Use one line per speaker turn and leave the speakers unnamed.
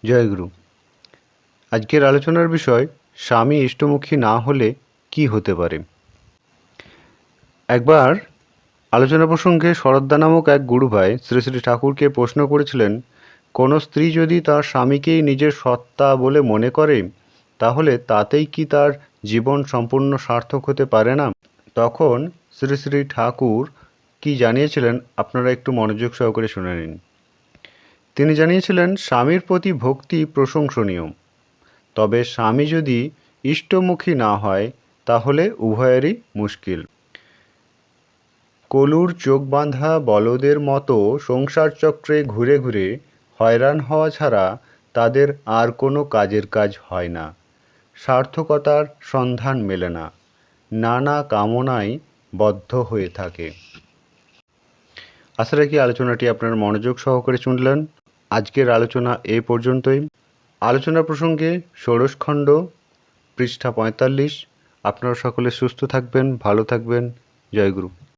জয়গুরু। আজকের আলোচনার বিষয় স্বামী ইষ্টমুখী না হলে কি হতে পারে। একবার আলোচনা প্রসঙ্গে শরদ্দা নামক এক গুরুভাই শ্রী শ্রী ঠাকুরকে প্রশ্ন করেছিলেন, কোনো স্ত্রী যদি তার স্বামীকেই নিজের সত্তা বলে মনে করে তাহলে তাতেই কি তার জীবন সম্পূর্ণ সার্থক হতে পারে না? তখন শ্রী শ্রী ঠাকুর কি জানিয়েছিলেন আপনারা একটু মনোযোগ সহকারে শুনে নিন। তিনি জানিয়েছিলেন, স্বামীর প্রতি ভক্তি প্রশংসনীয়, তবে স্বামী যদি ইষ্টমুখী না হয় তাহলে উভয়েরই মুশকিল। কলুর চোখ বাঁধা বলদের মতো সংসার চক্রে ঘুরে ঘুরে হয়রান হওয়া ছাড়া তাদের আর কোনো কাজের কাজ হয় না। সার্থকতার সন্ধান মেলে না, নানা কামনায় বদ্ধ হয়ে থাকে। আশা রাখি আলোচনাটি আপনার মনোযোগ সহকারে শুনলেন। আজকের আলোচনা এই পর্যন্তই। আলোচনা প্রসঙ্গে ষোড়শখণ্ড, পৃষ্ঠা 45। আপনারা সকলে সুস্থ থাকবেন, ভালো থাকবেন। জয়গুরু।